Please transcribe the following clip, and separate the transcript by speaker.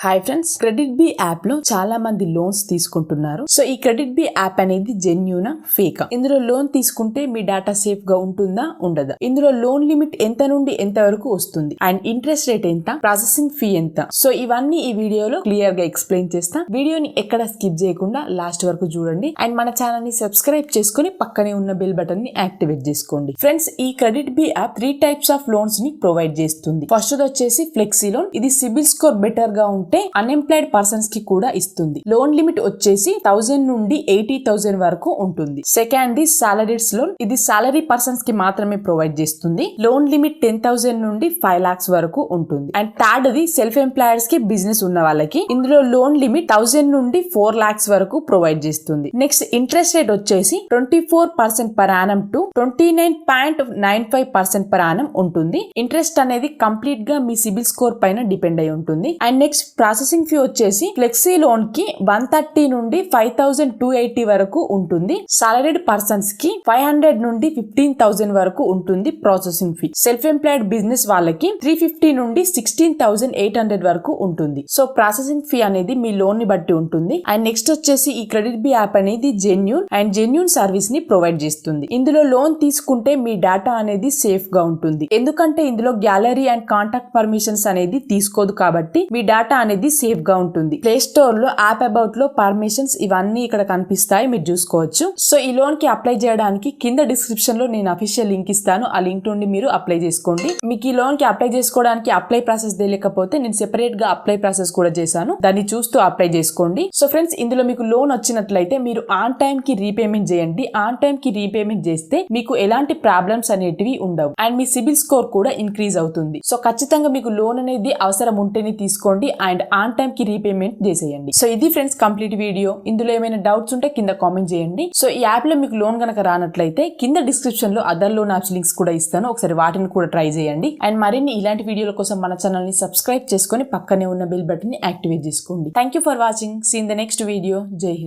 Speaker 1: Hi friends, credit B app లో చాలా మంది లోన్స్ తీసుకుంటున్నారు. సో ఈ క్రెడిట్ బి యాప్ అనేది జెన్యూనా ఫేకా? ఇందులో లోన్ తీసుకుంటే మీ డేటా సేఫ్ గా ఉంటుందా ఉండదా? ఇందులో లోన్ లిమిట్ ఎంత నుండి ఎంత వరకు వస్తుంది అండ్ ఇంట్రెస్ట్ రేట్ ఎంత, ప్రాసెసింగ్ ఫీ ఎంత? సో ఇవన్నీ ఈ వీడియోలో క్లియర్ గా ఎక్స్ప్లెయిన్ చేస్తా. వీడియోని ఎక్కడ స్కిప్ చేయకుండా లాస్ట్ వరకు చూడండి అండ్ మన ఛానల్ ని సబ్స్క్రైబ్ చేసుకుని పక్కనే ఉన్న బెల్ బటన్ ని యాక్టివేట్ చేసుకోండి. ఫ్రెండ్స్, ఈ credit B app 3 types of loans ని ప్రొవైడ్ చేస్తుంది. ఫస్ట్ వచ్చేసి ఫ్లెక్సీ లోన్. ఇది సిబిల్ స్కోర్ బెటర్ గా ఉంటే అన్ఎంప్లాయిడ్ పర్సన్స్ కి కూడా ఇస్తుంది. లోన్ లిమిట్ వచ్చేసి 1000 నుండి 80,000 వరకు ఉంటుంది. Second the salaries loan. ఇది సాలరీ పర్సన్స్ కి మాత్రమే ప్రొవైడ్ చేస్తుంది. లోన్ లిమిట్ 10,000 నుండి 5 lakhs వరకు ఉంటుంది. And third the self employers కి బిజినెస్ ఉన్న వాళ్ళకి ఇందులో లోన్ లిమిట్ 1000 నుండి 4 lakhs వరకు ప్రొవైడ్ చేస్తుంది. నెక్స్ట్ ఇంట్రెస్ట్ రేట్ వచ్చేసి 24% per annum to 29.95% per annum ఉంటుంది. ఇంట్రెస్ట్ అనేది కంప్లీట్ గా మీ సిబిల్ స్కోర్ పైన డిపెండ్ అయి ఉంటుంది. అండ్ నెక్స్ట్ ప్రాసెసింగ్ ఫీ వచ్చేసి ఫ్లెక్సీ లోన్ కి 130 నుండి 5,280 వరకు ఉంటుంది. సాలరీడ్ పర్సన్స్ కి 500 నుండి 15,000 వరకు ఉంటుంది processing fee. Self employed business వాళ్ళకి 350 నుండి 16,800 వరకు ఉంటుంది. సో ప్రాసెసింగ్ ఫీ అనేది మీ లోన్ ని బట్టి ఉంటుంది. అండ్ నెక్స్ట్ వచ్చేసి ఈ క్రెడిట్ బి యాప్ అనేది జెన్యూన్ సర్వీస్ ని ప్రొవైడ్ చేస్తుంది. ఇందులో లోన్ తీసుకుంటే మీ డేటా అనేది సేఫ్ గా ఉంటుంది. ఎందుకంటే ఇందులో గ్యాలరీ అండ్ కాంటాక్ట్ పర్మిషన్స్ అనేది తీసుకోదు కాబట్టి మీ డేటా అనేది సేఫ్ గా ఉంటుంది. ప్లే స్టోర్ లో యాప్ అబౌట్ లో పర్మిషన్స్ ఇవన్నీ ఇక్కడ కనిపిస్తాయి, మీరు చూసుకోవచ్చు. సో ఈ లోన్ కి అప్లై చేయడానికి కింద డిస్క్రిప్షన్ లో నేను అఫీషియల్ లింక్ ఇస్తాను. ఆ లింక్ నుండి మీరు అప్లై చేసుకోండి. మీకు ఈ లోన్ కి అప్లై చేసుకోవడానికి అప్లై ప్రాసెస్ తెలియకపోతే నేను సెపరేట్ గా అప్లై ప్రాసెస్ కూడా చేశాను, దాన్ని చూస్తూ అప్లై చేసుకోండి. సో ఫ్రెండ్స్, ఇందులో మీకు లోన్ వచ్చినట్లయితే మీరు ఆన్ టైం కి రీపేమెంట్ చేయండి. ఆన్ టైం కి రీపేమెంట్ చేస్తే మీకు ఎలాంటి ప్రాబ్లమ్స్ అనేటివి ఉండవు అండ్ మీ సిబిల్ స్కోర్ కూడా ఇంక్రీజ్ అవుతుంది. సో ఖచ్చితంగా మీకు లోన్ అనేది అవసరం ఉంటేనే తీసుకోండి అండ్ ఆన్ టైం కి రీపేమెంట్ చేసేయండి. సో ఇది ఫ్రెండ్స్ కంప్లీట్ వీడియో. ఇందులో ఏమైనా డౌట్స్ ఉంటే కింద కామెంట్ చేయండి. సో ఈ యాప్ లో మీకు లోన్ కనుక రానట్లయితే కింద డిస్క్రిప్షన్ లో అదర్ లోన్ యాప్స్ లింక్స్ కూడా ఇస్తాను, ఒకసారి వాటిని కూడా ట్రై చేయండి. అండ్ మరిన్ని ఇలాంటి వీడియోల కోసం మన ఛానల్ ని సబ్స్క్రైబ్ చేసుకుని పక్కనే ఉన్న బెల్ బటన్ ని యాక్టివేట్ చేసుకోండి. Thank you for watching. See in the next video. Jai Hind.